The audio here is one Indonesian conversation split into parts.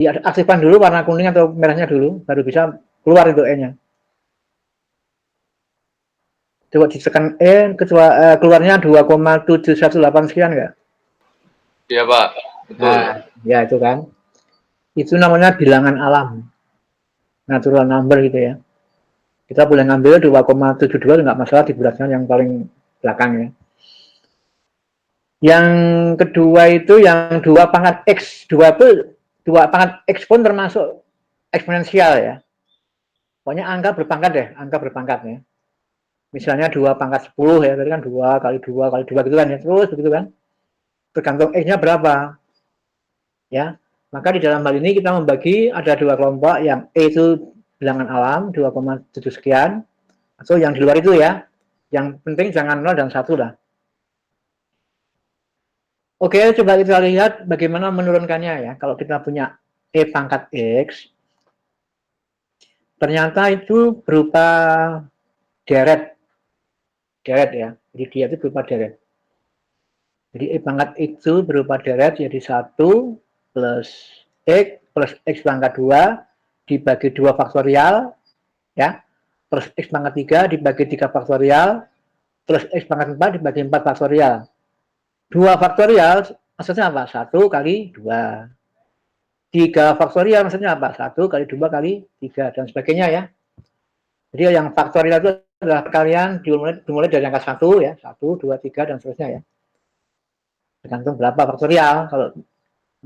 Diaktifkan dulu warna kuning atau merahnya dulu, baru bisa keluar itu E-nya. Coba ditekan E, keluarnya 2,718 sekian nggak? Iya Pak, betul. Nah, ya itu kan. Itu namanya bilangan alam, natural number gitu ya. Kita boleh ngambil 2,72 nggak masalah, dibulatkan yang paling belakang ya. Yang kedua itu yang 2 pangkat X, 2 itu 2 pangkat X pun termasuk eksponensial ya. Pokoknya angka berpangkat deh, angka berpangkat ya. Misalnya 2 pangkat 10 ya, tadi kan 2 kali 2 kali 2 gitu kan ya, terus begitu kan. Tergantung X-nya berapa ya. Maka di dalam hal ini kita membagi ada 2 kelompok, yang E itu bilangan alam 2,7 sekian, atau yang di luar itu ya. Yang penting jangan 0 dan 1 lah. Oke, coba kita lihat bagaimana menurunkannya ya. Kalau kita punya E pangkat X, ternyata itu berupa deret. Deret ya. Jadi dia itu berupa deret. Jadi E pangkat X itu berupa deret, jadi 1 plus X pangkat 2 dibagi 2 faktorial, ya, plus X pangkat 3 dibagi 3 faktorial, plus X pangkat 4 dibagi 4 faktorial. 2 faktorial maksudnya apa? 1 kali 2. 3 faktorial maksudnya apa? 1 kali 2 kali 3 dan sebagainya ya. Jadi yang faktorial itu adalah kalian dimulai dari angka 1 ya, 1, 2, 3 dan seterusnya ya. Tergantung berapa faktorial. Kalau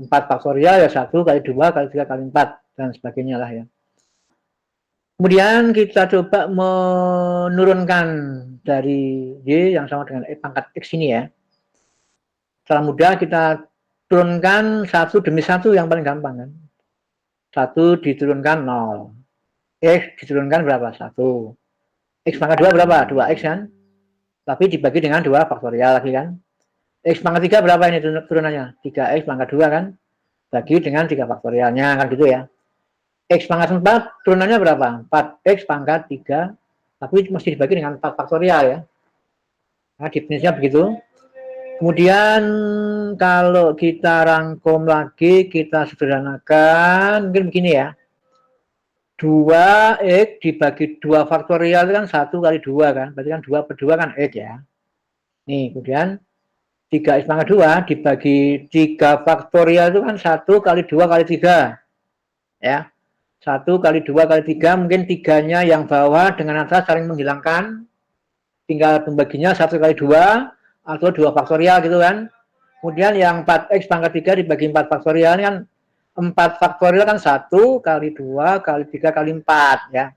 4 faktorial ya 1 kali 2 kali 3 kali 4 dan sebagainya lah ya. Kemudian kita coba menurunkan dari Y yang sama dengan E pangkat X ini ya. Secara mudah kita turunkan satu demi satu yang paling gampang kan. 1 diturunkan 0. X diturunkan berapa? 1. X pangkat 2 berapa? 2X kan? Tapi dibagi dengan 2 faktorial lagi kan? X pangkat 3 berapa ini turunannya? 3X pangkat 2 kan? Bagi dengan 3 faktorialnya kan gitu ya. X pangkat 4 turunannya berapa? 4X pangkat 3, tapi masih dibagi dengan 4 faktorial ya. Nah, definisinya begitu. Kemudian kalau kita rangkum lagi, kita sederhanakan, mungkin begini ya. 2X dibagi 2 faktorial itu kan 1 kali 2 kan, berarti kan 2 per 2 kan X ya. Nih, kemudian 3X pangkat 2 dibagi 3 faktorial itu kan 1 kali 2 kali 3 ya. 1 kali 2 kali 3, mungkin 3-nya yang bawah dengan atas saling menghilangkan, tinggal pembaginya 1 kali 2 atau 2 faktorial gitu kan. Kemudian yang 4X pangkat 3 dibagi 4 faktorial kan 4 faktorial kan 1 kali 2 kali 3 kali 4 ya.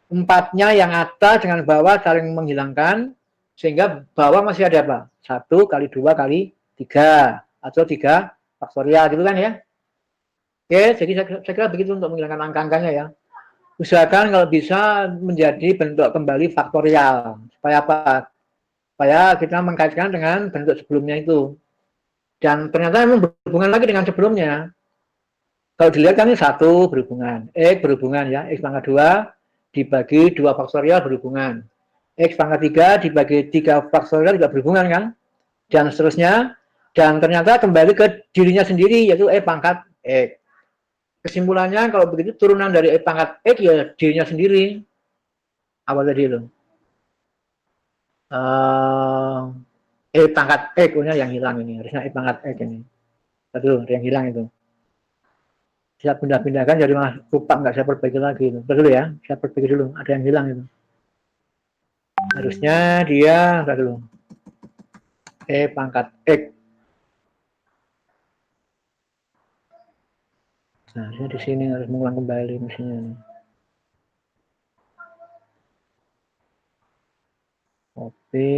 4-nya yang atas dengan bawah saling menghilangkan, sehingga bawah masih ada apa? 1 kali 2 kali 3 atau 3 faktorial gitu kan ya. Oke, jadi saya kira begitu untuk menghilangkan angka-angkanya ya. Usahakan kalau bisa menjadi bentuk kembali faktorial. Supaya apa? Supaya kita mengkaitkan dengan bentuk sebelumnya itu. Dan ternyata memang berhubungan lagi dengan sebelumnya. Kalau dilihat kan ini 1 berhubungan, X berhubungan ya, X pangkat 2 dibagi 2 faktorial berhubungan. X pangkat 3 dibagi 3 faktorial juga berhubungan kan? Dan seterusnya. Dan ternyata kembali ke dirinya sendiri, yaitu E pangkat X. Kesimpulannya kalau begitu turunan dari E pangkat X ya dirinya sendiri. Apa tadi itu? E pangkat X, yang hilang ini. Harusnya E pangkat X ini. Aduh, yang hilang itu. Saya pindah-pindahkan jadi malah lupa, nggak saya perbaiki lagi itu. Dulu ya, saya perbaiki dulu. Ada yang hilang itu. Harusnya dia, entar dulu. E pangkat X. Nah, saya di sini harus mengulang kembali mestinya. Copy.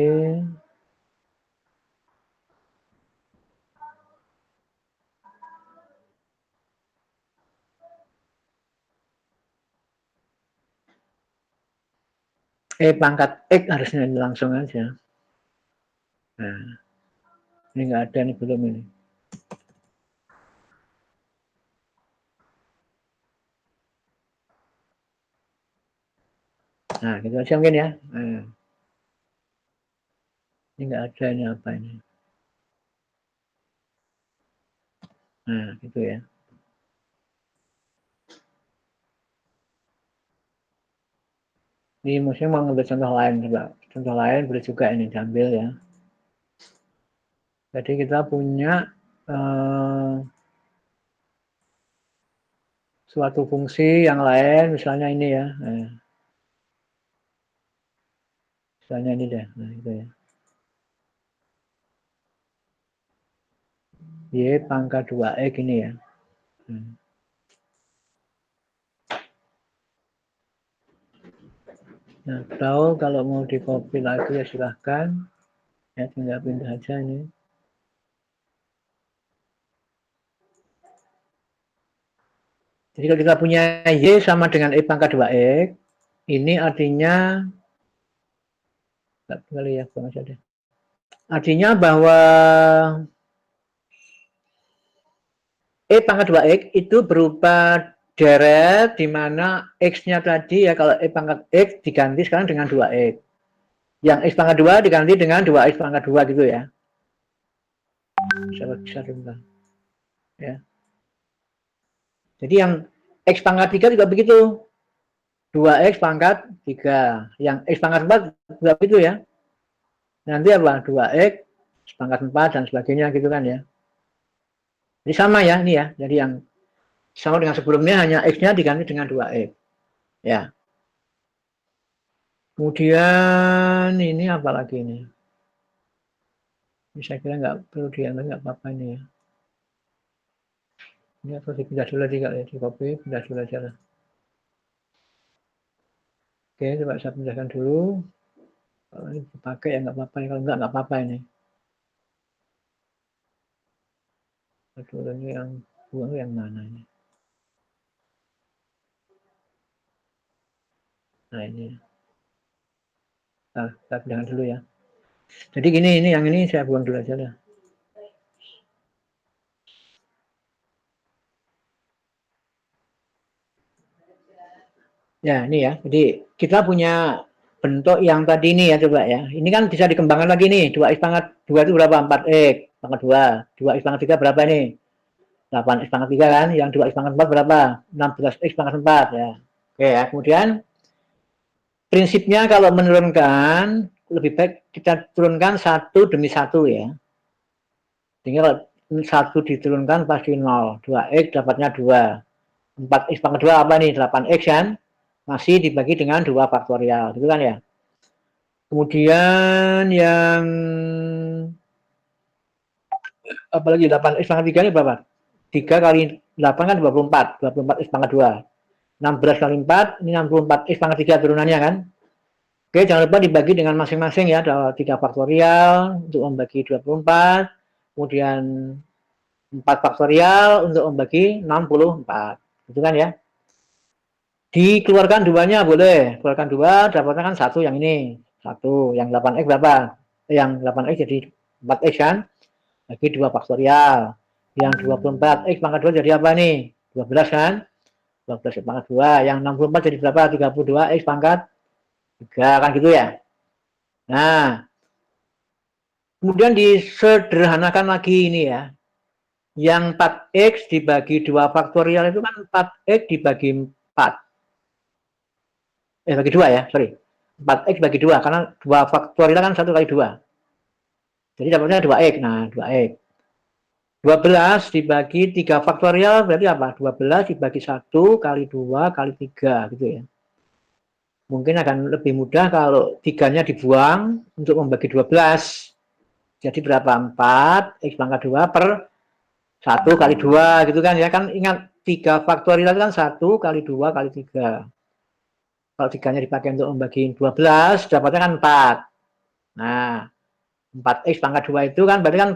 Pangkat X harusnya ini langsung aja. Nah, ini nggak ada nih, belum ini. Nah, gitu aja mungkin ya. Nah, ini nggak ada, ini apa ini. Nah, gitu ya. Ini mungkin mau ngambil contoh lain juga. Contoh lain boleh juga ini diambil ya. Jadi kita punya suatu fungsi yang lain, misalnya ini ya. Misalnya ini deh. Nah, itu ya. Y pangkat 2X ini ya. Nah, atau kalau mau di copy lagi ya silahkan. Ya, tinggal pindah aja ini. Jadi kalau kita punya Y sama dengan E pangkat 2X, ini artinya, kali ya, artinya bahwa E pangkat 2X itu berupa deret di mana X-nya tadi ya kalau E pangkat X diganti sekarang dengan 2X. Yang X pangkat 2 diganti dengan 2X pangkat 2 gitu ya. Bisa bentar. Ya. Jadi yang X pangkat 3 juga begitu. 2X pangkat 3. Yang X pangkat 4 juga begitu ya. Nanti apa? 2X pangkat 4 dan sebagainya gitu kan ya. Jadi sama ya ini ya. Jadi yang sama dengan sebelumnya hanya X-nya diganti dengan 2X. Ya. Kemudian ini apa lagi ini? Saya kira nggak perlu diambil, nggak apa-apa ini ya. Ini harus dipindah dulu tadi kalau ya, di copy, pindah dulu aja lah. Oke, coba saya pindahkan dulu. Kalau ini dipakai ya nggak apa-apa, kalau nggak apa-apa ini. Aduh, ini yang buang yang mana ini? Nah ini. Nah, kita pindahkan dulu ya. Jadi gini, ini yang ini saya buang dulu aja lah. Ya, ini ya. Jadi kita punya bentuk yang tadi ini ya coba ya. Ini kan bisa dikembangkan lagi nih. 2x pangkat 2 itu berapa? 4x pangkat 2. 2x pangkat 3 berapa nih? 8x pangkat 3 kan. Yang 2x pangkat 4 berapa? 16x pangkat 4 ya. Oke ya. Kemudian prinsipnya kalau menurunkan lebih baik kita turunkan satu demi satu ya. Sehingga kalau 1 diturunkan pasti 0. 2x dapatnya 2. 4x pangkat 2 apa nih? 8x kan? Masih dibagi dengan 2 faktorial, gitu kan ya. Kemudian yang apalagi 8x pangkat 3 ini berapa? 3 kali 8 kan 24. 24x pangkat 2. 16 kali 4, ini 64x pangkat 3 turunannya kan. Oke, jangan lupa dibagi dengan masing-masing ya. Ada 3 faktorial untuk membagi 24. Kemudian 4 faktorial untuk membagi 64. Gitu kan ya. Dikeluarkan duanya boleh. Keluarkan 2, dapatnya kan 1 yang ini. 1. Yang 8x berapa? Yang 8x jadi 4x kan. Bagi 2 faktorial. Yang 24x pangkat 2 jadi apa nih? 12 kan? 12x pangkat 2. Yang 64 jadi berapa? 32x pangkat 3 kan gitu ya. Nah, kemudian disederhanakan lagi ini ya. Yang 4x dibagi 2 faktorial itu kan 4x dibagi 4. Bagi 2 ya, sorry. 4x bagi 2, karena 2 faktorial kan 1 kali 2. Jadi dapatnya 2x. Nah, 2x. 12 dibagi 3 faktorial berarti apa? 12 dibagi 1 kali 2 kali 3 gitu ya. Mungkin akan lebih mudah kalau 3-nya dibuang untuk membagi 12. Jadi berapa? 4 x pangkat 2 per 1 kali 2 gitu kan ya. Kan ingat 3 faktorial kan 1 kali 2 kali 3. Kalau 3-nya dipakai untuk membagi 12 dapatnya kan 4. Nah, 4x pangkat 2 itu kan berarti kan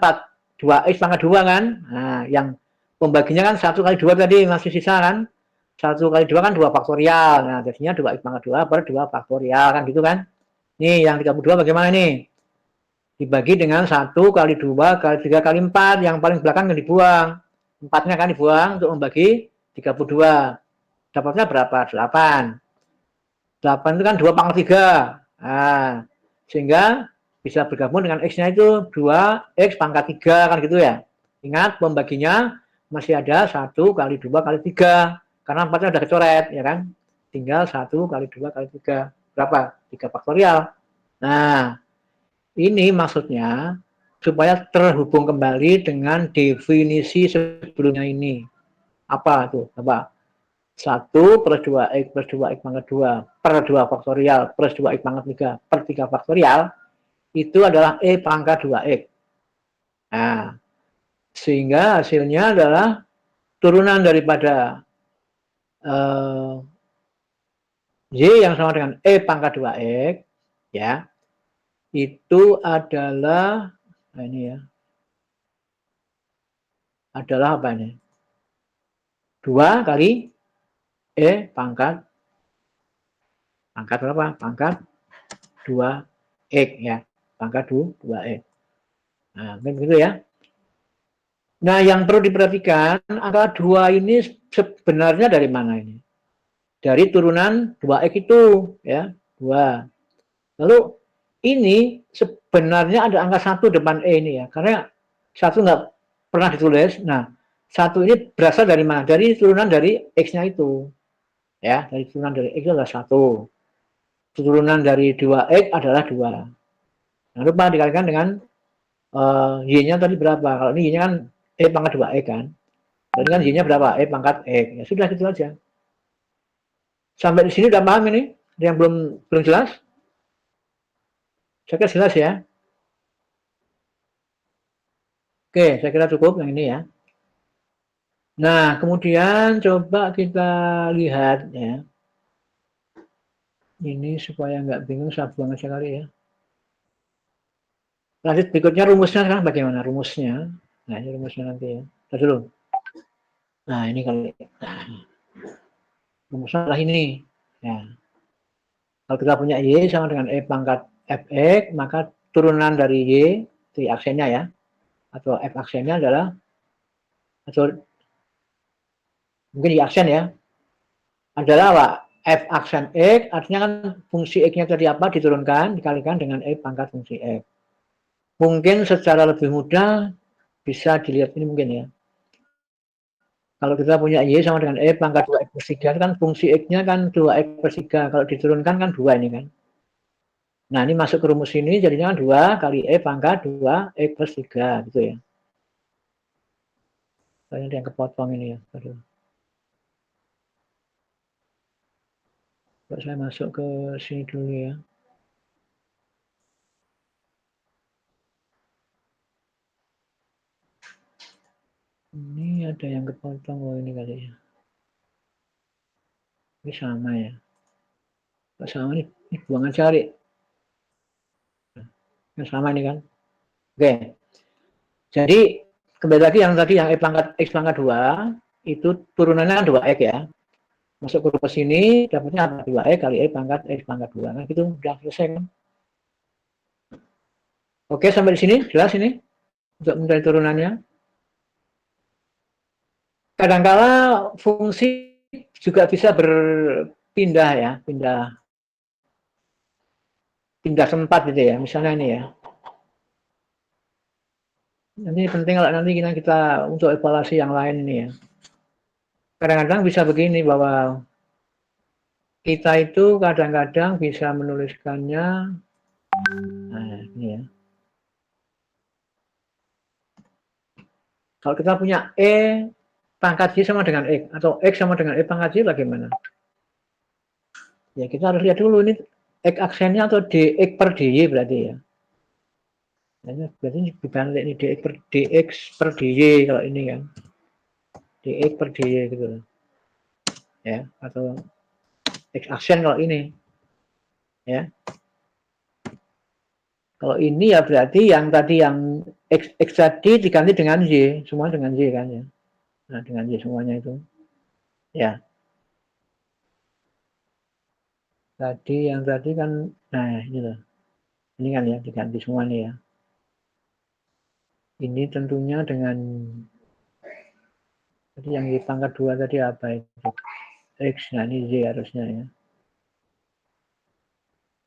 2x pangkat 2 kan. Nah, yang pembaginya kan 1 kali 2 tadi masih sisa kan. 1 kali 2 kan 2 faktorial. Nah, jadinya 2x pangkat 2 per 2 faktorial kan gitu kan. Nih, yang 32 bagaimana nih? Dibagi dengan 1 kali 2 kali 3 kali 4. Yang paling belakang yang dibuang. 4-nya kan dibuang untuk membagi 32. Dapatnya berapa? 8. 8 itu kan 2 pangkat 3. Nah, sehingga bisa bergabung dengan X-nya itu 2X pangkat 3 kan gitu ya. Ingat pembaginya masih ada 1 kali 2 kali 3. Karena 4-nya udah kecoret ya kan. Tinggal 1 kali 2 kali 3. berapa? 3 faktorial. Nah, ini maksudnya supaya terhubung kembali dengan definisi sebelumnya ini. Apa tuh? Apa? 1 plus 2x plus 2x pangkat 2 per 2 faktorial plus 2x pangkat 3 per 3 faktorial itu adalah E pangkat 2x. Nah, sehingga hasilnya adalah turunan daripada Y yang sama dengan E pangkat 2x, ya, itu adalah, nah ini ya, adalah apa ini? 2 kali E pangkat berapa? Pangkat 2x ya, pangkat 2x. Nah, begitu ya. Nah, yang perlu diperhatikan, angka 2 ini sebenarnya dari mana ini? Dari turunan 2x itu, ya, 2. Lalu ini sebenarnya ada angka 1 depan E ini ya, karena 1 nggak pernah ditulis. Nah, 1 ini berasal dari mana? Dari turunan dari X-nya itu. Ya, dari turunan dari X itu adalah 1. Turunan dari 2X adalah 2. Jangan lupa dikalikan dengan Y-nya tadi berapa. Kalau ini Y-nya kan E pangkat 2X kan. Berarti kan Y-nya berapa? E pangkat X. Ya sudah gitu aja. Sampai di sini udah paham ini? Yang belum jelas? Saya kira jelas ya. Oke, saya kira cukup yang ini ya. Nah, kemudian coba kita lihat ya. Ini supaya nggak bingung, saya buang aja kali ya. Lanjut berikutnya rumusnya sekarang bagaimana rumusnya? Nah, ini rumusnya nanti ya. Tadi dulu. Nah, ini kali. Nah, rumusnya adalah ini. Ya. Kalau kita punya Y sama dengan E pangkat Fx, maka turunan dari Y, di aksennya ya, atau F aksennya adalah, atau mungkin Y aksen ya, adalah apa? F aksen X, artinya kan fungsi X-nya tadi apa, diturunkan, dikalikan dengan E pangkat fungsi X. Mungkin secara lebih mudah bisa dilihat ini mungkin ya. Kalau kita punya Y sama dengan E pangkat 2X per 3, kan fungsi X-nya kan 2X per 3, kalau diturunkan kan 2 ini kan. Nah, ini masuk ke rumus ini, jadinya kan 2 kali E pangkat 2X plus 3, gitu ya. Soalnya ada yang kepotong ini ya. Aduh. Kalau saya masuk ke sini dulu ya. Ini ada yang kepotong, oh ini kali ya. Ini sama ya. Kalau sama ini buangan cari. Yang sama ini kan. Oke. Jadi, kembali lagi yang tadi yang E pangkat X pangkat 2, itu turunannya kan 2X ya. Masuk ke rumus ini, dapatnya apa? 2X kali E pangkat X pangkat 2. Nah, gitu, udah selesai kan. Oke, sampai di sini, jelas ini? Untuk mencari turunannya. Kadangkala fungsi juga bisa berpindah ya, pindah tempat gitu ya. Misalnya ini ya. Ini penting kalau nanti kita untuk evaluasi yang lain ini ya. Kadang-kadang bisa begini bahwa kita itu kadang-kadang bisa menuliskannya, nah ini ya. Kalau kita punya E pangkat Y sama dengan X, atau X sama dengan E pangkat Y bagaimana? Ya kita harus lihat dulu ini X aksennya atau DX per DY berarti ya. Berarti dibalik ini DX per DY kalau ini kan. DX per DY gitu loh. Ya, atau X aksen kalau ini. Ya. Kalau ini ya berarti yang tadi yang X tadi diganti dengan Y, semua dengan Y kan ya. Nah, dengan Y semuanya itu. Ya. Tadi yang tadi kan, nah ini loh. Ini kan ya diganti semua nih ya. Ini tentunya dengan tadi yang di pangkat 2 tadi apa itu? X, nah ini Y harusnya ya.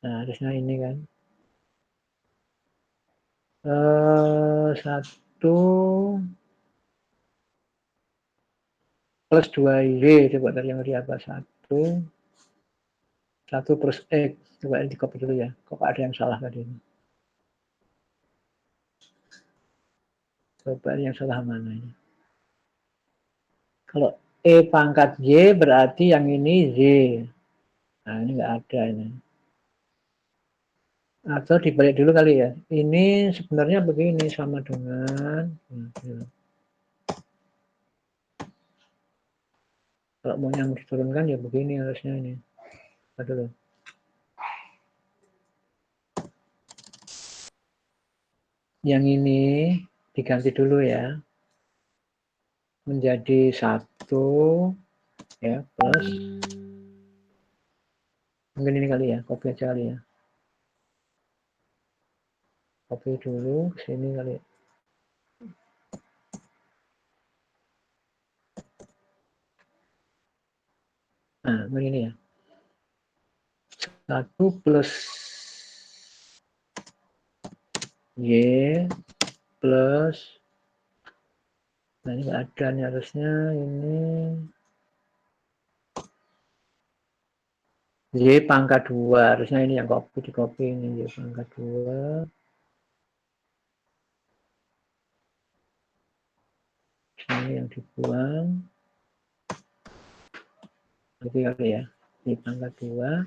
Nah, harusnya ini kan. 1 plus 2Y, coba tadi yang tadi apa? 1 1 plus X. Coba di copy dulu ya. Kok ada yang salah tadi? Coba yang salah mana ini? Kalau E pangkat Y berarti yang ini Z. Nah, ini nggak ada ini. Atau dibalik dulu kali ya. Ini sebenarnya begini, sama dengan... Kalau mau yang diturunkan ya begini harusnya ini. Aduh. Yang ini diganti dulu ya. Menjadi 1 ya plus. Mungkin ini kali ya, copy aja kali ya. Copy dulu ke sini kali ya. Nah, begini ya. 1 plus Y plus, nah ini nggak ada nih harusnya ini Y pangkat 2, harusnya ini yang di copy ini Y pangkat 2. Ini yang dibuang. Itu ya, Y pangkat 2.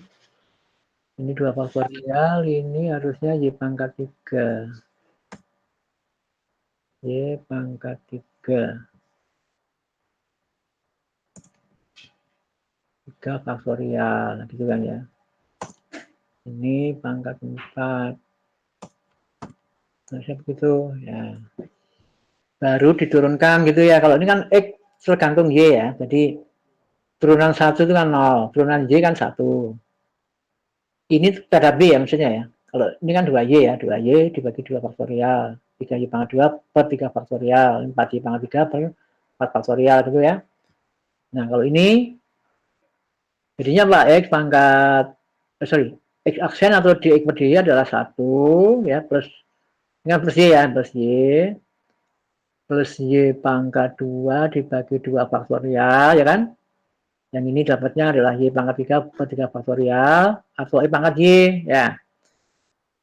Ini 2 faktorial, ini harusnya Y pangkat 3. Y pangkat 3. 3 faktorial, gitu kan ya. Ini pangkat 4. Nah, begitu ya. Baru diturunkan gitu ya. Kalau ini kan X tergantung Y ya. Jadi turunan 1 itu kan 0, turunan Y kan 1. Ini terhadap B ya maksudnya ya. Kalau ini kan 2Y ya, 2Y dibagi 2 faktorial. 3Y pangkat 2 per 3 faktorial. 4Y pangkat 3 per 4 faktorial gitu ya. Nah, kalau ini jadinya Pak X pangkat X aksen atau dx per dy adalah 1 ya, plus dengan plus Y ya, plus Y pangkat 2 dibagi 2 faktorial ya kan. Yang ini dapatnya adalah Y pangkat 3 per 3 faktorial atau Y pangkat Y ya.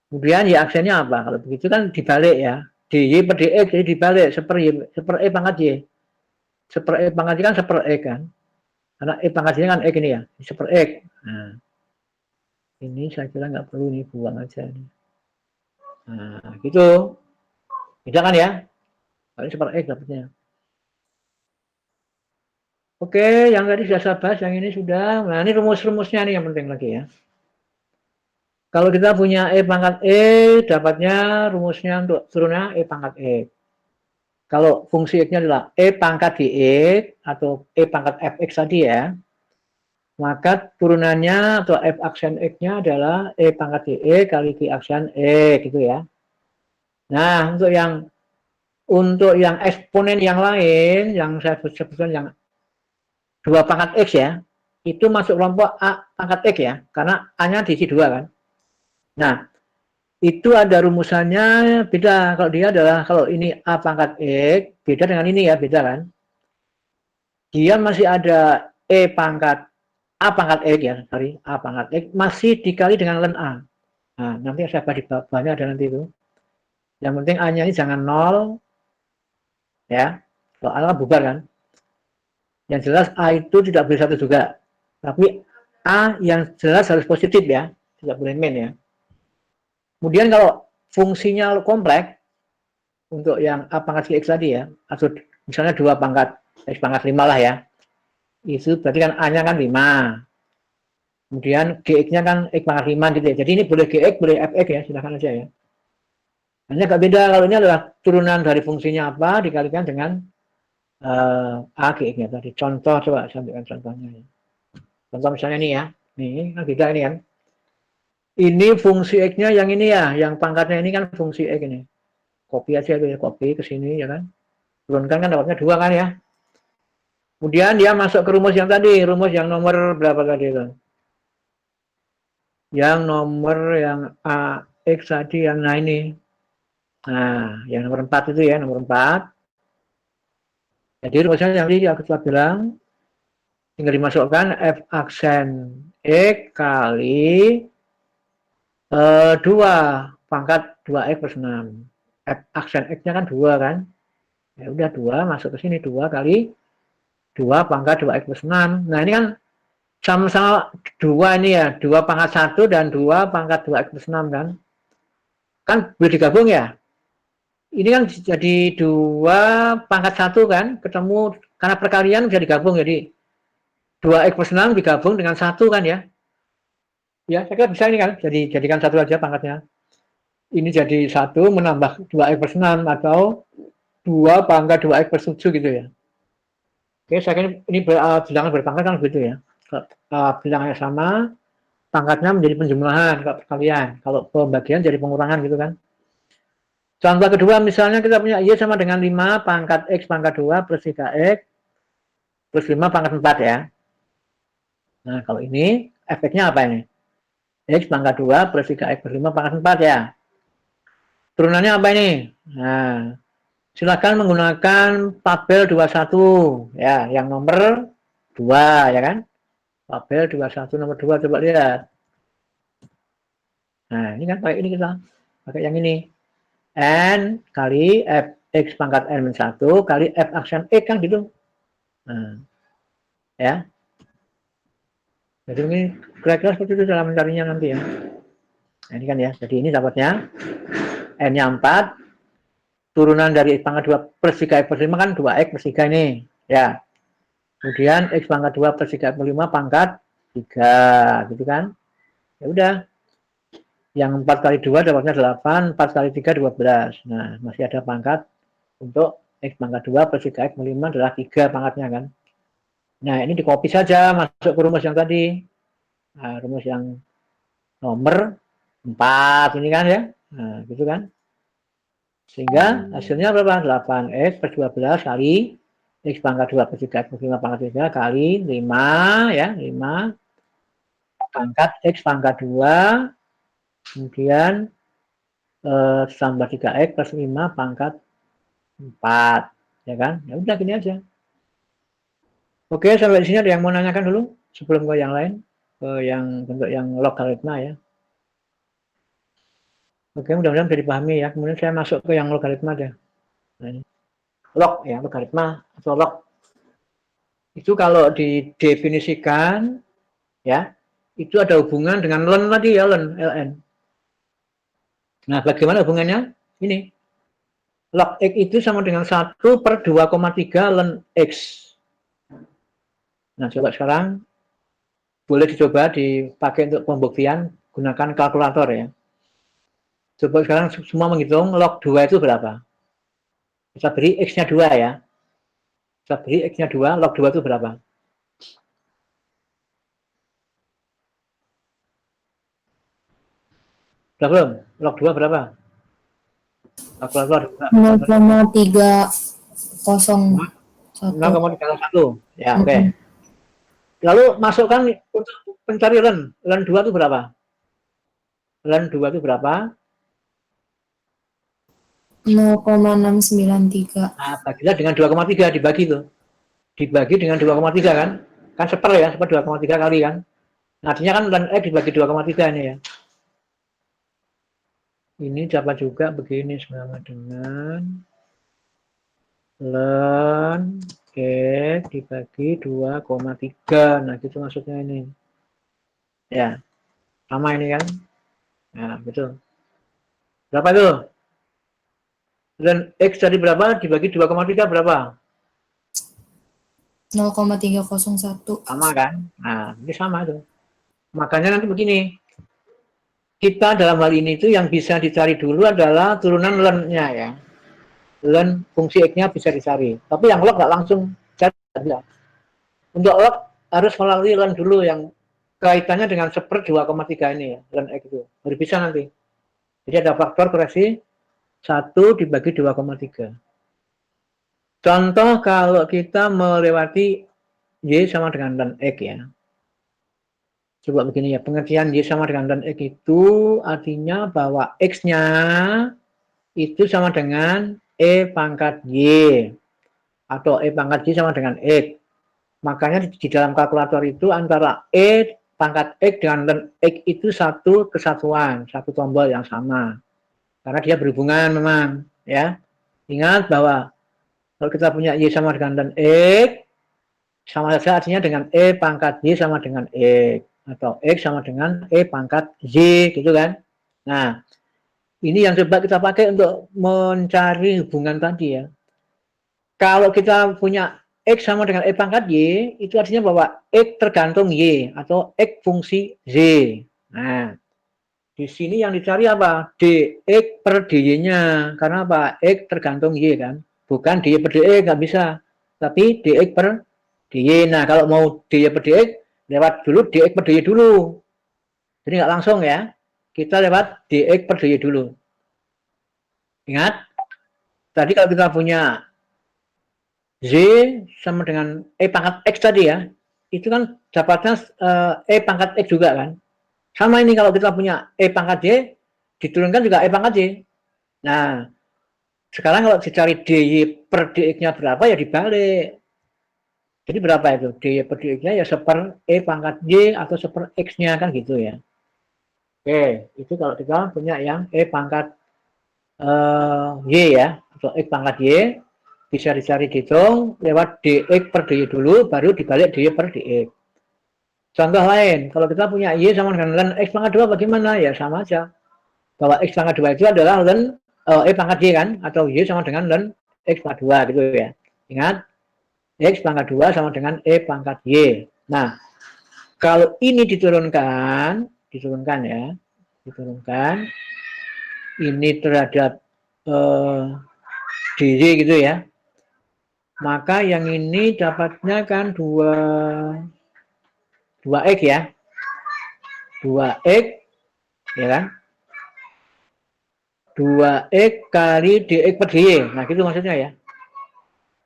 Kemudian Y aksennya apa? Kalau begitu kan dibalik ya. dy per dx jadi dibalik seper E pangkat Y. Seper E pangkat Y kan seper E kan. Karena E pangkat Y kan X ini ya, seper X. Nah, ini saya kira nggak perlu nih, buang aja nih. Nah, gitu. Bisa kan ya? Kalau seper X dapatnya. Oke, yang tadi sudah saya bahas, yang ini sudah. Nah, ini rumus-rumusnya nih yang penting lagi ya. Kalau kita punya E pangkat E, dapatnya rumusnya untuk turunnya E pangkat E. Kalau fungsi X-nya adalah E pangkat dx atau E pangkat fx tadi ya, maka turunannya atau f aksen X-nya adalah E pangkat dx kali Q aksen E gitu ya. Nah, untuk yang eksponen yang lain, yang saya sebutkan yang 2 pangkat X ya, itu masuk kelompok A pangkat X ya, karena A-nya diisi 2 kan. Nah, itu ada rumusannya beda. Kalau dia adalah, kalau ini A pangkat X, beda dengan ini ya, beda kan. Dia masih ada E pangkat A pangkat X ya, sorry, A pangkat X, masih dikali dengan ln A. Nah, nanti saya bahas di bawahnya ada nanti itu. Yang penting A-nya ini jangan 0, ya. Kalau A bubar kan. Yang jelas A itu tidak boleh 1 juga. Tapi A yang jelas harus positif ya, tidak boleh min ya. Kemudian kalau fungsinya kompleks, untuk yang A pangkat X tadi ya, atau misalnya 2 pangkat X pangkat 5 lah ya, itu berarti kan A-nya kan 5. Kemudian GX-nya kan X pangkat 5 gitu ya. Jadi ini boleh GX, boleh FX ya, silahkan aja ya. Hanya agak beda, kalau ini adalah turunan dari fungsinya apa, dikalikan dengan A GX-nya tadi. Contoh, coba saya ambilkan contohnya ya. Contoh misalnya ini ya, ini kan beda ini kan. Ini fungsi X-nya yang ini ya, yang pangkatnya ini kan fungsi X ini. Copy aja itu ya, copy ke sini ya kan. Turunkan kan dapatnya 2 kan ya. Kemudian dia masuk ke rumus yang tadi, rumus yang nomor berapa tadi itu? Yang nomor yang AX tadi, yang nah ini. Nah, yang nomor 4 itu ya, nomor 4. Jadi rumusnya yang tadi aku telah bilang, tinggal dimasukkan F aksen X kali 2 pangkat 2X plus 6. F aksen X-nya kan 2 kan. Ya udah 2 masuk ke sini 2 kali 2 pangkat 2X plus 6. Nah ini kan sama-sama 2 ini ya. 2 pangkat 1 dan 2 pangkat 2X plus 6 kan. Kan boleh digabung ya. Ini kan jadi 2 pangkat 1 kan. Ketemu karena perkalian bisa digabung. Jadi 2X plus 6 digabung dengan 1 kan ya. Ya saya kira bisa ini kan. Jadikan 1 aja pangkatnya. Ini jadi 1 menambah 2X plus 6 atau 2 pangkat 2X plus 7 gitu ya. Oke, saya kira ini bilangan berpangkat kan begitu ya. Bilangannya sama, pangkatnya menjadi penjumlahan kalau perkalian. Kalau pembagian jadi pengurangan gitu kan. Contoh kedua misalnya kita punya Y sama dengan 5 pangkat X pangkat 2 plus 3X plus 5 pangkat 4 ya. Nah kalau ini efeknya apa ini? X pangkat 2 plus 3X plus 5 pangkat 4 ya. Turunannya apa ini? Nah, silakan menggunakan tabel 21 ya, yang nomor 2 ya kan. Tabel 21 nomor 2 coba lihat. Nah, ini kan pakai ini kita. Pakai yang ini. N kali F X pangkat N 1 kali F aksen X kan gitu. Nah, ya. Jadi ini kira-kira seperti itu dalam mencarinya nanti ya. Nah, ini kan ya. Jadi ini dapatnya N-nya 4. Turunan dari X pangkat 2 plus 3X plus 5 kan 2X plus 3 ini. Ya. Kemudian X pangkat 2 plus 3X plus 5 pangkat 3. Gitu kan. Ya udah. Yang 4 kali 2 dapatnya 8, 4 kali 3 12. Nah, masih ada pangkat untuk X pangkat 2 plus 3X plus 5 adalah 3 pangkatnya kan. Nah, ini di copy saja masuk ke rumus yang tadi. Nah, rumus yang nomor 4 ini kan ya. Nah, gitu kan. Sehingga hasilnya berapa? 8X per 12 kali X pangkat 2 per 3 per 5 pangkat 3 kali 5 ya, 5 pangkat X pangkat 2 kemudian tambah 3X plus 5 pangkat 4 ya kan. Ya udah gini aja. Oke, sampai di sini ada yang mau nanyakan dulu sebelum ke yang lain, ke yang bentuk yang logaritma ya. Oke, mudah-mudahan bisa dipahami ya. Kemudian saya masuk ke yang logaritma deh. Nah, ini. Log ya, logaritma atau log. Itu kalau didefinisikan ya, itu ada hubungan dengan ln tadi ya, ln. Nah, bagaimana hubungannya? Ini. Log X itu sama dengan 1 per 2,3 ln X. Nah, coba sekarang boleh dicoba dipakai untuk pembuktian, gunakan kalkulator ya. Coba sekarang semua menghitung log 2 itu berapa. Kita beri X-nya 2 ya. Kita beri X-nya 2, log 2 itu berapa? Sudah belum? Log 2 berapa? Kalkulator 0,301. Ya, oke. Lalu masukkan untuk pencari ln. Ln 2 itu berapa? Ln 2 itu berapa? 0,693. Nah, bagilah dengan 2,3 dibagi itu. Dibagi dengan 2,3 kan? Kan seper ya, seper 2,3 kali kan? Nah, artinya kan ln X dibagi 2,3 ini ya. Ini dapat juga begini sama dengan ln X dibagi 2,3. Nah, gitu maksudnya ini. Ya, sama ini kan? Nah, betul. Berapa itu? Ln X tadi berapa? Dibagi 2,3 berapa? 0,301. Sama kan? Nah, ini sama tuh. Makanya nanti begini. Kita dalam hal ini tuh yang bisa dicari dulu adalah turunan ln-nya ya. Ln fungsi X-nya bisa dicari. Tapi yang log nggak langsung cari. Untuk log harus melalui ln dulu yang kaitannya dengan seper 2,3 ini ya. Ln X itu. Baru bisa nanti. Jadi ada faktor koreksi 1 dibagi 2,3. Contoh kalau kita melewati Y sama dengan ln X ya. Coba begini ya, pengertian Y sama dengan ln X itu artinya bahwa X-nya itu sama dengan E pangkat Y. Atau E pangkat Y sama dengan X. Makanya di dalam kalkulator itu antara E pangkat X dengan ln X itu satu kesatuan, satu tombol yang sama. Karena dia berhubungan memang, ya. Ingat bahwa kalau kita punya Y sama dengan ln X, sama saja artinya dengan E pangkat Y sama dengan X. Atau X sama dengan E pangkat Y, gitu kan. Nah, ini yang coba kita pakai untuk mencari hubungan tadi ya. Kalau kita punya X sama dengan E pangkat Y, itu artinya bahwa X tergantung Y atau X fungsi Z. Nah, di sini yang dicari apa? Dx per dy-nya. Karena apa? X tergantung Y kan. Bukan dy per dx, nggak bisa. Tapi dx per dy. Nah, kalau mau dy per dx, lewat dulu dx per dy dulu. Jadi nggak langsung ya. Kita lewat dx per dy dulu. Ingat? Tadi kalau kita punya Z sama dengan E pangkat X tadi ya, itu kan dapatnya E pangkat X juga kan. Sama ini kalau kita punya E pangkat Y, diturunkan juga E pangkat Y. Nah, sekarang kalau dicari DY per DX-nya berapa ya dibalik. Jadi berapa itu? DY per DX-nya ya seper E pangkat Y atau seper X-nya kan gitu ya. Oke, itu kalau kita punya yang E pangkat Y ya, atau X pangkat Y, bisa dicari dihitung lewat dx per dy dulu, baru dibalik dy per dx. Contoh lain, kalau kita punya Y sama dengan ln X pangkat 2 bagaimana? Ya sama aja. Bahwa X pangkat 2 itu adalah ln E pangkat Y kan, atau Y sama dengan ln X pangkat 2 gitu ya. Ingat, X pangkat 2 sama dengan E pangkat Y. Nah, kalau ini diturunkan ya, diturunkan, ini terhadap dy gitu ya, maka yang ini dapatnya kan 2x ya, 2x ya kan, 2x kali dx per dy. Nah gitu maksudnya ya,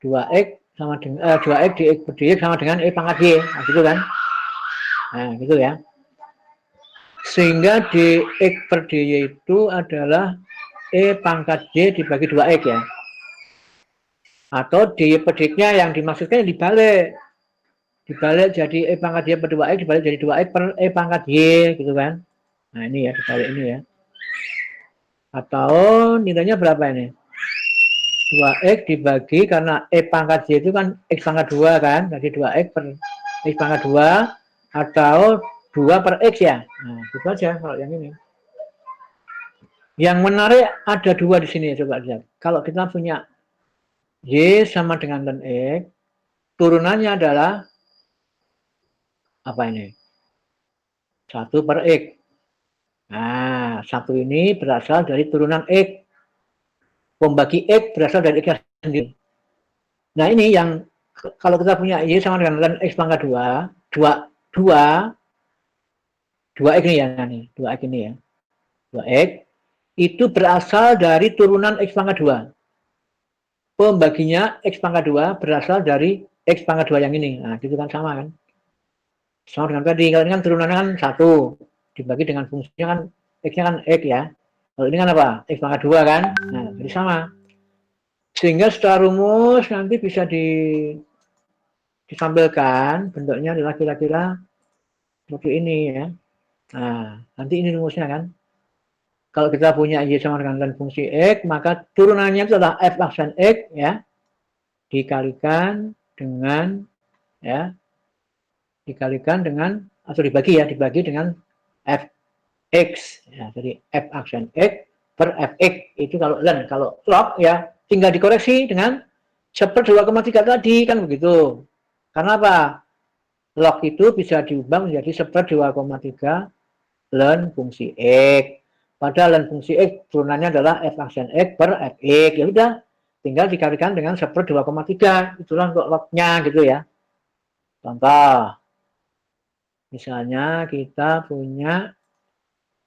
2x sama dengan 2x dx per dy sama dengan E pangkat Y. Nah gitu kan, nah gitu ya. Sehingga dx per dy itu adalah E pangkat Y dibagi 2x ya, atau dy per dx-nya yang dimaksudkan dibalik jadi E pangkat Y per 2x dibalik jadi 2x per E pangkat Y gitu kan. Nah ini ya, dibalik ini ya. Atau nilainya berapa ini? 2x dibagi, karena E pangkat Y itu kan X pangkat 2 kan, jadi 2x per X pangkat 2 atau 2 per X ya. Nah itu aja kalau yang ini. Yang menarik ada dua di sini, coba lihat. Kalau kita punya Y sama dengan ln X, turunannya adalah apa ini? 1 per X. Nah, 1 ini berasal dari turunan X. Pembagi X berasal dari X sendiri. Nah, ini yang kalau kita punya Y sama dengan ln X pangkat 2, 2X ini ya, 2X ini ya. 2X itu berasal dari turunan X pangkat 2. Pembaginya X pangkat 2 berasal dari X pangkat 2 yang ini. Nah, itu kan sama kan. Sama dengan tadi, kalau ini kan turunannya kan 1, dibagi dengan fungsinya kan X-nya kan X ya. Kalau ini kan apa? X pangkat 2 kan. Nah, jadi sama. Sehingga secara rumus nanti bisa ditampilkan bentuknya adalah kira-kira seperti ini ya. Nah, nanti ini rumusnya kan. Kalau kita punya Y sama dengan ln fungsi X, maka turunannya itu adalah F aksen X ya, dikalikan dengan ya, dikalikan dengan atau dibagi dengan Fx ya, jadi F aksen X per Fx itu kalau ln. Kalau log ya tinggal dikoreksi dengan 1/2,3 tadi kan begitu. Karena apa? Log itu bisa diubah menjadi 1/2,3 ln fungsi X. Padahal ln fungsi X turunannya adalah F aksen X per Fx. Ya udah, tinggal dikalikan dengan 1/2,3. Itulah untuk lognya gitu ya. Contoh, misalnya kita punya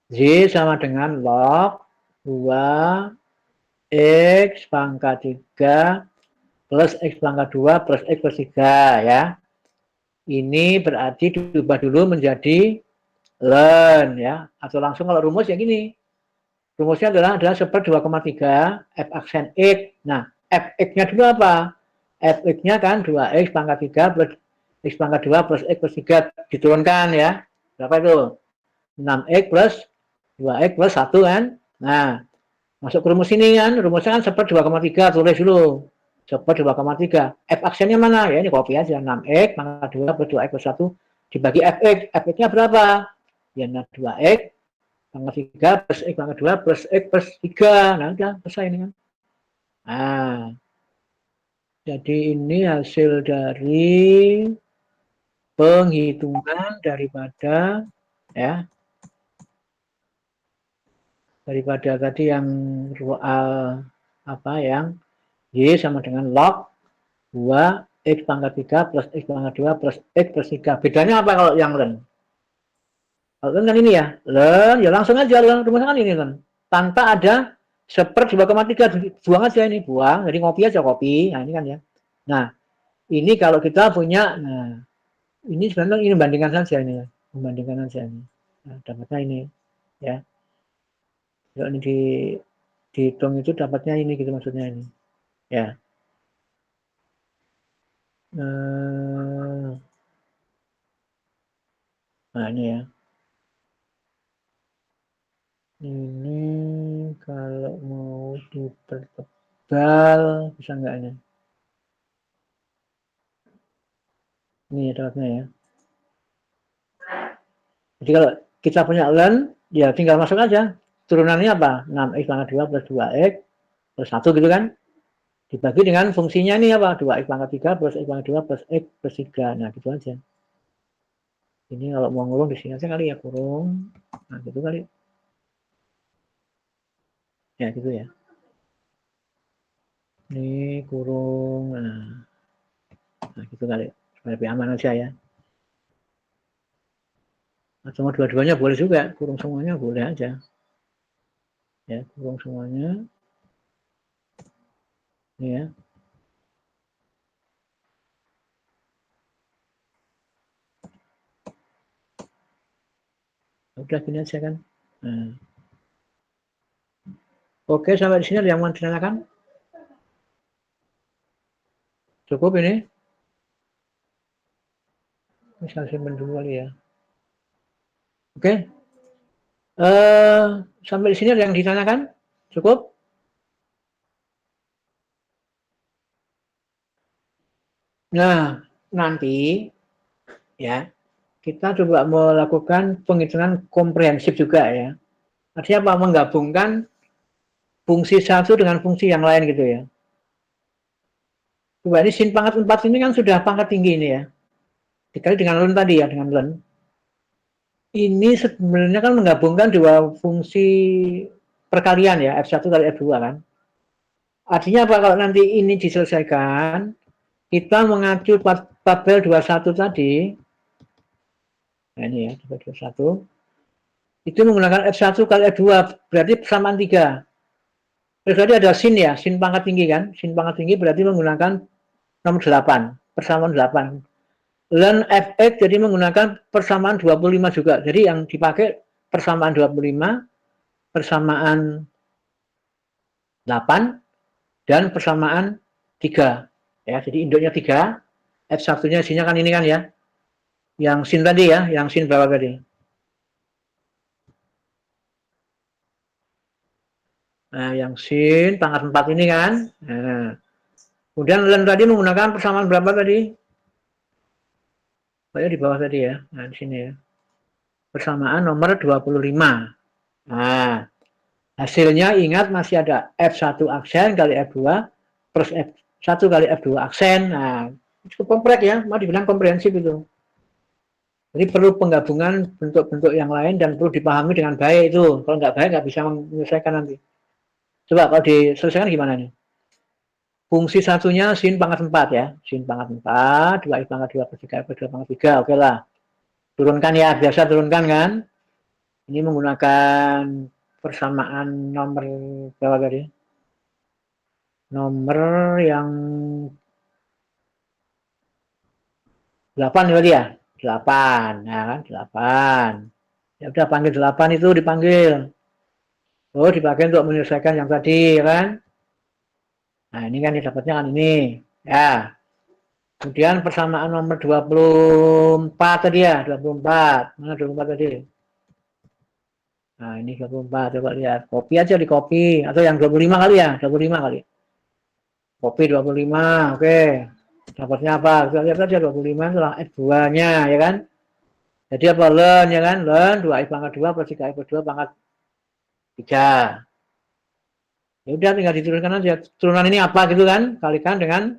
Z sama dengan log 2 X pangkat 3 plus X pangkat 2 plus X plus 3 ya. Ini berarti diubah dulu menjadi ln ya. Atau langsung kalau rumus yang gini. Rumusnya adalah 1/2,3 F aksen X. Nah, Fx-nya dulu apa? Fx-nya kan 2X pangkat 3 plus X pangkat 2 plus X plus 3 diturunkan ya. Berapa itu? 6X plus 2X plus 1 kan. Nah, masuk ke rumus ini kan. Rumusnya kan 1/2,3. Tulis dulu. 1/2,3. F aksennya mana? Ya ini copy aja. 6X pangkat 2 plus 2X plus 1 dibagi Fx. Fx-nya berapa? Ya 2X pangkat 3 plus X pangkat 2 plus X plus 3. Nah, udah selesai ini kan. Nah, jadi ini hasil dari penghitungan daripada ya tadi yang yang Y sama dengan log 2 X pangkat 3 plus X pangkat 2 plus X plus 3. Bedanya apa kalau yang learn? Kalau learn kan ini ya, learn ya langsung aja learn, rumusnya kan ini kan. Tanpa ada 1/2,3 buang aja ini, buang. Jadi ngopi aja kopi. Nah, ini kan ya. Nah, ini kalau kita punya, nah ini sebenarnya ini bandingkan saja ini ya. Membandingkan saja ini. Nah, dapatnya ini ya. Kalau ini dihitung itu dapatnya ini gitu maksudnya ini. Ya. Nah, ini ya. Ini kalau mau dipertebal bisa enggak ini? Ini dapatnya ya. Jadi kalau kita punya learn, ya tinggal masuk aja. Turunannya apa? 6x pangkat 2 plus 2x plus 1 gitu kan. Dibagi dengan fungsinya ini apa? 2x pangkat 3 plus x pangkat 2 plus x plus 3. Nah, gitu aja. Ini kalau mau ngurung di sini aja kali ya, kurung. Nah, gitu kali. Ya, gitu ya. Ini kurung. Nah gitu kali. Supaya lebih aman aja ya. Atau mau dua-duanya boleh juga. Kurung semuanya boleh aja. Ya, kurung semuanya. Ini ya. Udah gini aja kan. Nah. Oke, sampai di sini ada yang mau ditanyakan? Cukup ini? Bisa simpan dulu kali ya. Oke. Sampai di sini ada yang ditanyakan? Cukup? Nah, nanti ya kita coba melakukan penghitungan komprehensif juga ya. Artinya apa? Menggabungkan fungsi satu dengan fungsi yang lain gitu ya. Coba ini sin pangkat 4 ini kan sudah pangkat tinggi ini ya. Dikali dengan ln tadi ya, dengan ln. Ini sebenarnya kan menggabungkan dua fungsi perkalian ya, F1 kali F2 kan. Artinya apa kalau nanti ini diselesaikan, kita mengacu tabel 21 tadi, nah ini ya, tabel 21, itu menggunakan F1 kali F2, berarti persamaan 3. Berarti ada sin ya, sin pangkat tinggi kan, sin pangkat tinggi berarti menggunakan nomor 8, persamaan 8. Ln fx jadi menggunakan persamaan 25 juga. Jadi yang dipakai persamaan 25, persamaan 8, dan persamaan 3. Ya, jadi induknya 3, F1-nya isinya kan ini kan ya. Yang sin tadi ya, yang sin berapa tadi? Nah, yang sin pangkat 4 ini kan. Nah, kemudian ln tadi menggunakan persamaan berapa tadi? Pokoknya di bawah tadi ya. Nah, di sini ya. Persamaan nomor 25. Nah, hasilnya ingat masih ada F1 aksen kali F2 plus F1 kali F2 aksen. Nah, cukup kompleks ya, mau dibilang komprehensif itu. Jadi perlu penggabungan bentuk-bentuk yang lain dan perlu dipahami dengan baik itu. Kalau nggak baik nggak bisa menyelesaikan nanti. Coba kalau diselesaikan gimana nih? Fungsi satunya sin pangkat 4 ya. Sin pangkat 4, 2x pangkat 2 plus 3 plus 2 pangkat 3. Oke lah. Turunkan ya, biasa turunkan kan. Ini menggunakan persamaan nomor berapa tadi? Nomor yang 8 berarti ya? 8. Nah kan 8. Ya udah panggil 8 itu dipanggil. Oh, dipakai untuk menyelesaikan yang tadi kan. Nah, ini kan dapatnya kan ini. Ya. Kemudian persamaan nomor 24 tadi ya, 24. Mana 24 tadi? Nah, ini 24, coba lihat. Copy aja, di copy. Atau yang 25 kali ya, 25 kali. Copy 25, oke. Dapatnya apa? Kita lihat aja 25 itulah F2-nya, ya kan? Jadi apa? Ln, ya kan? Ln 2x pangkat 2 plus 3x plus 2 pangkat 3. Ya udah, tinggal diturunkan aja. Turunan ini apa gitu kan? Kalikan dengan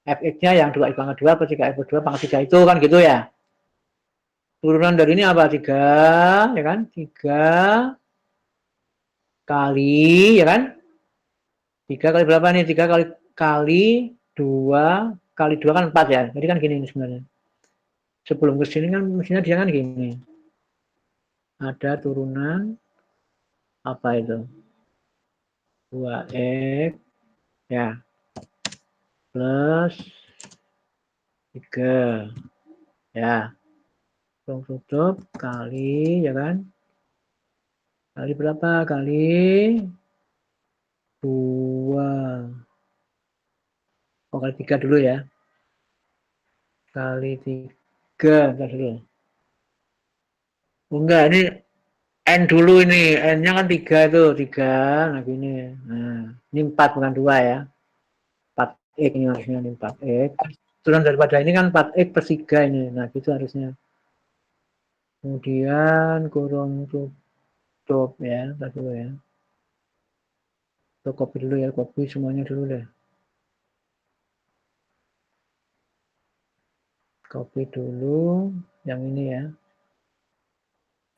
fx-nya yang 2x pangkat 2 plus 3x plus 2 pangkat 3 itu kan gitu ya. Turunan dari ini apa? 3, ya kan? 3 kali, ya kan? 3 kali berapa nih? 3 kali 2 kali 2 kan 4 ya. Jadi kan gini sebenarnya. Sebelum ke sini kan mestinya dia kan gini. Ada turunan apa itu? 2x ya plus 3 ya. Tutup kali ya kan? Kali berapa? Kali 2. Oh, kali 3 dulu ya. Kali 3 dulu. Oh, enggak, ini N dulu ini. N-nya kan 3 itu. 3. Nah, gini. Nah, ini 4 bukan 2 ya. 4x ini harusnya. Ini 4x. Turunan daripada ini kan 4x per 3 ini. Nah, gitu harusnya. Kemudian kurung tutup ya. Ntar dulu ya. Tuh, copy dulu ya. Copy semuanya dulu deh. Copy dulu yang ini ya.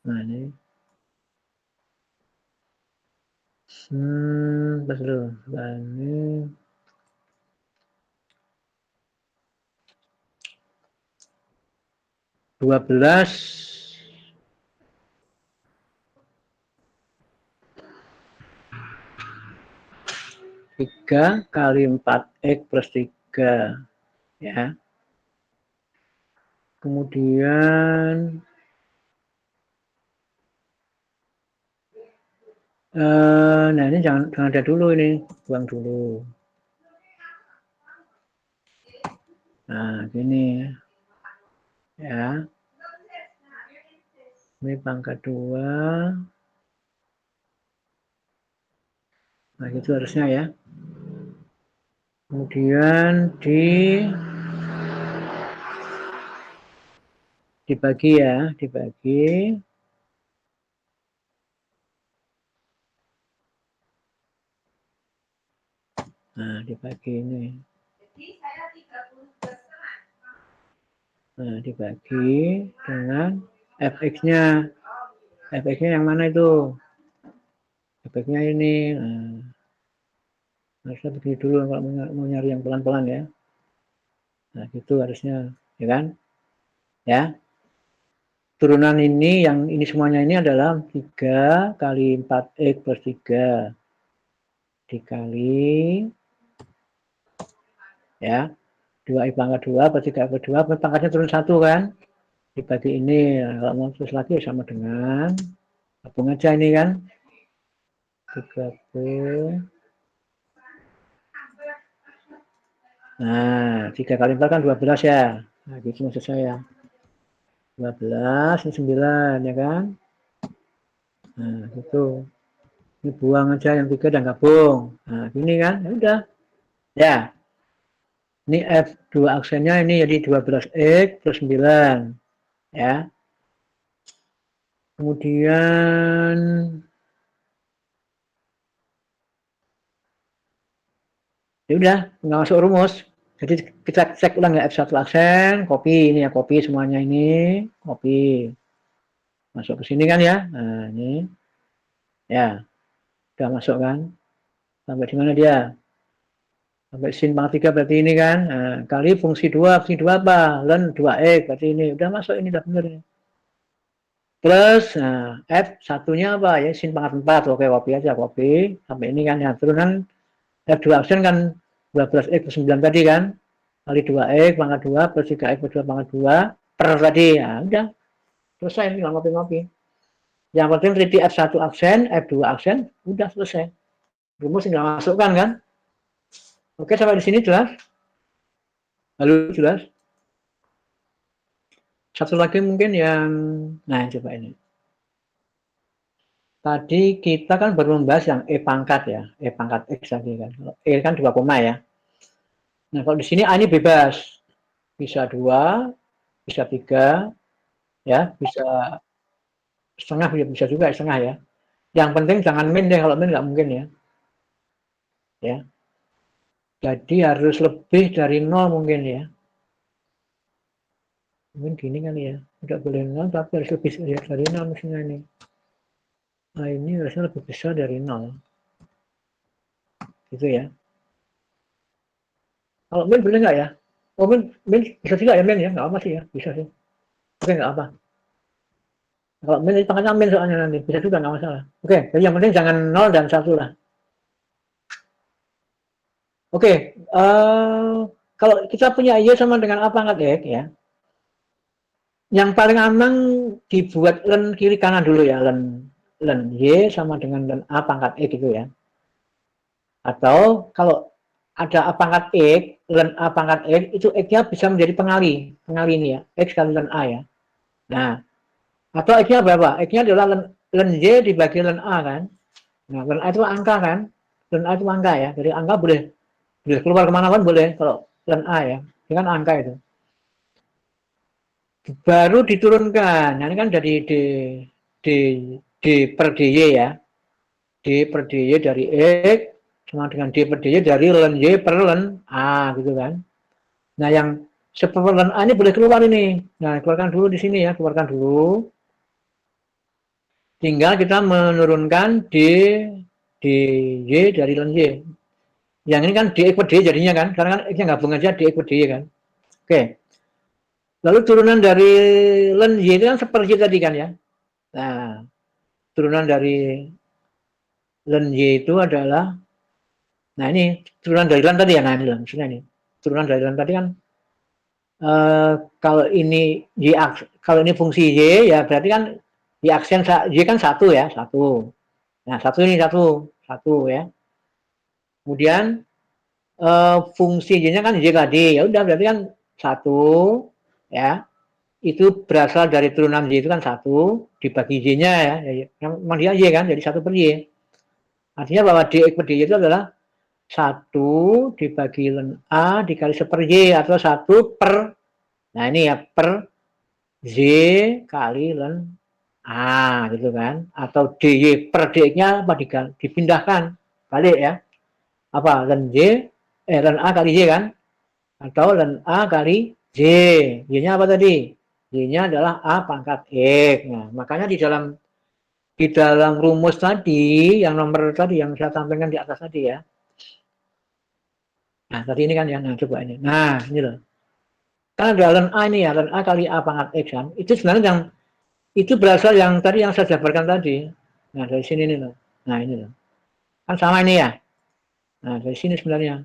Nah, ini. Pas dulu. Nah, ini. Dua belas tiga kali 4x plus 3 ya. Kemudian nah ini jangan ada dulu ini, buang dulu. Nah, gini ya. Ini pangkat 2. Nah, gitu harusnya ya. Kemudian dibagi ya, dibagi. Nah, dibagi ini. Nah, dibagi dengan fx-nya. Fx-nya yang mana itu? Fx-nya ini. Nah, harusnya begini dulu kalau mau nyari yang pelan-pelan ya. Nah, gitu harusnya, ya kan? Ya. Turunan ini, yang ini semuanya ini adalah 3 kali 4x plus 3 dikali ya 2x pangkat 2 plus 3x plus 2, pangkatnya turun 1 kan? Dibagi ini, nah, kalau mau terus lagi sama dengan gabung aja ini kan? 30. Nah, 3 kali 4 kan 12 ya. Nah, gitu maksud saya. 12, ini 9 ya kan? Nah, gitu. Ini buang aja yang 3 dan gabung. Nah, gini kan? Ya udah. Ya. Ini F2 aksennya ini jadi 12x plus 9. Ya. Kemudian ya udah, nggak masuk rumus. Jadi kita cek ulang ya F1 aksen, copy ini ya, copy semuanya ini, copy. Masuk ke sini kan ya. Nah, ini. Ya. Udah masuk kan? Sampai di mana dia? Sampai sin pangkat 3 berarti ini kan. Nah, kali fungsi 2 apa? Ln 2x berarti ini. Udah masuk ini, udah bener ini. Plus, nah, F satunya apa ya? Sin pangkat 4. Oke, copy aja, copy. Sampai ini kan. Ya, turunan F2 aksen kan 12x plus 9 tadi kan. Kali 2x pangkat 2 plus 3x plus 2 pangkat 2 per tadi. Ya, udah. Selesai, tinggal copy-copy. Yang penting teliti F1 aksen, F2 aksen, udah selesai. Rumus tinggal masukkan kan. Oke, sampai di sini jelas? Halo, jelas? Satu lagi mungkin yang, nah coba ini. Tadi kita kan baru membahas yang E pangkat ya, E pangkat X tadi kan. E kan 2 koma ya. Nah kalau di sini A ini bebas, bisa 2, bisa 3, ya, bisa setengah, bisa juga setengah ya. Yang penting jangan min deh, kalau min nggak mungkin ya. Ya, jadi harus lebih dari 0 mungkin ya. Mungkin gini kali ya, tidak boleh 0 tapi harus lebih dari 0 misalnya ini. Nah ini harusnya lebih besar dari 0. Gitu ya. Kalau min boleh nggak ya? Oh min bisa juga ya min ya, nggak apa sih ya, bisa sih. Oke nggak apa. Kalau min pangkatnya min soalnya nanti, bisa juga nggak masalah. Oke, jadi yang penting jangan 0 dan 1 lah. Oke, kalau kita punya Y sama dengan A pangkat X ya, yang paling aman dibuat len kiri kanan dulu ya, len Y sama dengan len A pangkat X gitu ya. Atau kalau ada A pangkat X, len A pangkat X, itu X-nya bisa menjadi pengali ini ya, X kali len A ya. Nah, atau X-nya berapa? X-nya adalah len Y dibagi len A kan. Nah, len A itu angka kan, len A itu angka ya, jadi angka boleh keluar kemana pun boleh kalau len A ya, ini kan angka itu. Baru diturunkan, nah ini kan jadi D, D per DY ya, D per DY dari X sama dengan D per DY dari len Y per len A gitu kan. Nah yang seper len A ini boleh keluar ini, nah keluarkan dulu di sini ya, keluarkan dulu. Tinggal kita menurunkan DY dari len Y. Yang ini kan DX per DY jadinya kan, karena kan X-nya gabung aja DX per DY kan. Oke. Lalu turunan dari len Y itu kan seper Y tadi kan ya. Nah, turunan dari len Y itu adalah, nah ini turunan dari len tadi ya, nah ini maksudnya ini. Turunan dari len tadi kan, kalau ini Y, kalau ini fungsi Y ya berarti kan Y aksen Y kan 1 ya, 1. Nah, 1 ini 1 ya. Kemudian fungsi Y-nya kan Y tadi, ya udah berarti kan 1 ya. Itu berasal dari turunan Y itu kan 1 dibagi Y-nya ya. Memang dia Y kan, jadi 1 per Y. Artinya bahwa DX per DY itu adalah 1 dibagi len A dikali 1 per Y atau 1 per, nah ini ya, per Z kali len A gitu kan. Atau DY per DX-nya apa dipindahkan balik ya. Apa len Y, len A kali Y kan. Atau len A kali Y. Y-nya apa tadi? Y-nya adalah A pangkat X. Nah, makanya di dalam rumus tadi, yang nomor tadi yang saya sampaikan di atas tadi ya. Nah, tadi ini kan yang, nah coba ini. Nah, ini loh. Kan ada len A ini ya, len A kali A pangkat X kan. Itu sebenarnya yang, itu berasal yang tadi yang saya jabarkan tadi. Nah, dari sini nih loh. Nah, ini loh. Kan sama ini ya. Nah, dari sini sebenarnya.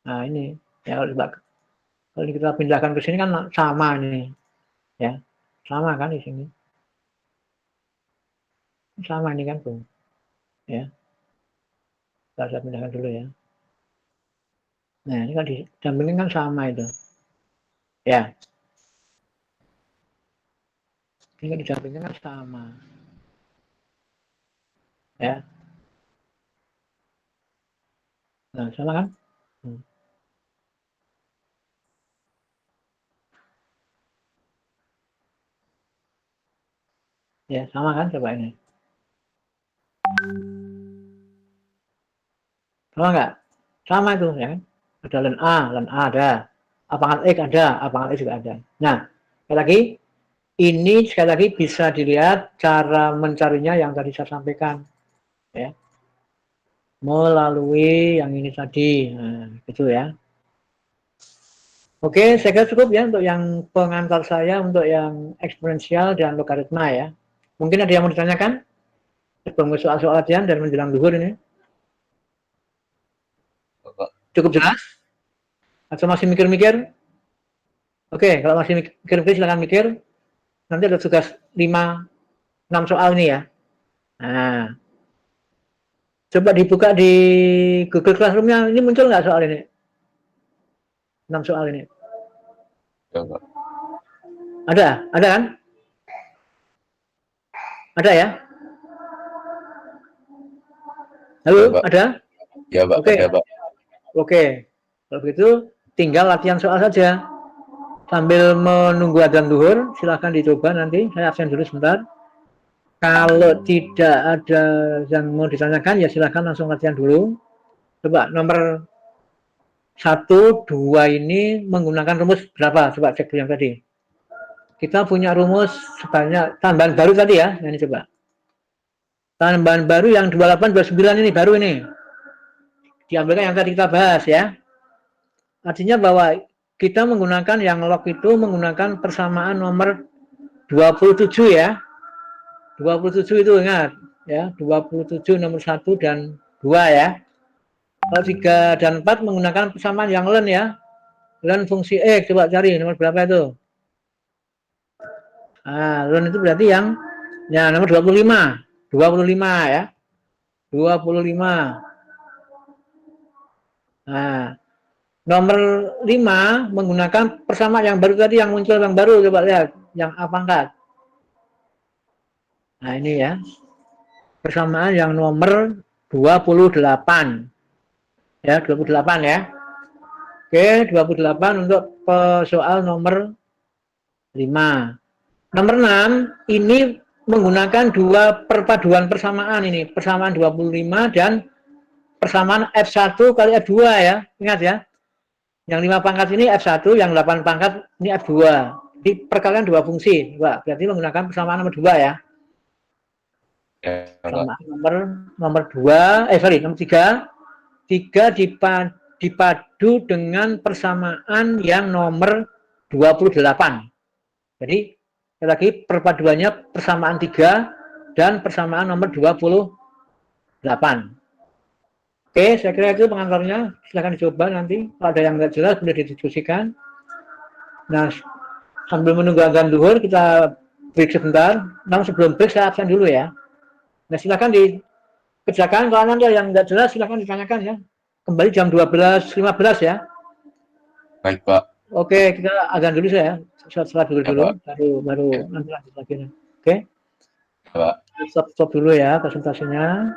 Nah, ini. Ya, kalau kita pindahkan ke sini kan sama ini. Ya, sama kan di sini. Sama ini kan, Bung. Ya. Saya pindahkan dulu ya. Nah, ini kan didampingin kan sama itu. Ya. Ini kan didampingin kan sama. Ya. Nah, sama kan? Hmm. Ya, sama kan? Coba ini. Sama nggak? Sama itu ya kan? Ada len A ada. A pangkat X ada, A pangkat X juga ada. Nah, sekali lagi, ini sekali lagi bisa dilihat cara mencarinya yang tadi saya sampaikan. Ya. Melalui yang ini tadi. Nah, gitu ya. Oke, saya kira cukup ya untuk yang pengantar saya untuk yang eksponensial dan logaritma ya. Mungkin ada yang mau ditanyakan? Sebelum ke soal-soal latihan dan menjelang duhur ini. Cukup jelas? Atau masih mikir-mikir? Oke, kalau masih mikir-mikir silakan mikir. Nanti ada tugas 5, 6 soal ini ya. Nah, coba dibuka di Google Classroom-nya. Ini muncul nggak soal ini? 6 soal ini. Ya, Pak. Ada kan? Ada ya? Halo, Ya, Pak. ada? Ya, Pak. Oke. Ada, Pak. Oke. Kalau begitu tinggal latihan soal saja. Sambil menunggu adzan zuhur, silahkan dicoba nanti. Saya absen dulu sebentar. Kalau tidak ada yang mau ditanyakan, ya silahkan langsung latihan dulu. Coba nomor 1, 2 ini menggunakan rumus berapa? Coba cek yang tadi. Kita punya rumus sebanyak tambahan baru tadi ya. Ini coba. Tambahan baru yang 28, 29 ini baru ini. Diambilkan yang tadi kita bahas ya. Artinya bahwa kita menggunakan yang log itu menggunakan persamaan nomor 27 ya. 27 itu ingat ya, 27 nomor 1 dan 2 ya. Kalau 3 dan 4 menggunakan persamaan yang len ya. Len fungsi X, coba cari nomor berapa itu. Nah, len itu berarti yang nomor 25. 25 ya. 25. Nah, nomor 5 menggunakan persamaan yang baru tadi, yang muncul yang baru, coba lihat. Yang A pangkat. Nah, ini ya. Persamaan yang nomor 28. Ya, 28 ya. Oke, 28 untuk soal nomor 5. Nomor 6 ini menggunakan dua perpaduan persamaan ini, persamaan 25 dan persamaan F1 kali F2 ya. Ingat ya. Yang 5 pangkat ini F1, yang 8 pangkat ini F2. Diperkalikan dua fungsi. Berarti menggunakan persamaan nomor 2 ya. Ya, Pak. Persamaan nomor 2, nomor 3. 3 dipadu dengan persamaan yang nomor 28. Jadi lagi perpaduannya persamaan 3 dan persamaan nomor 28. Oke, saya kira itu pengantarnya. Silahkan dicoba nanti. Kalau ada yang nggak jelas boleh didiskusikan. Nah, sambil menunggu adzan zuhur kita break sebentar. Namun sebelum break saya absen dulu ya. Nah, silahkan dikerjakan. Kalau nanti yang nggak jelas silahkan ditanyakan ya. Kembali jam 12.15 ya. Baik, Pak. Oke, kita adzan dulu saya. Sholat dulu, Ya, Pak. baru Ya. nanti lanjut lagi. Oke. Ya, Pak. Stop dulu ya presentasinya.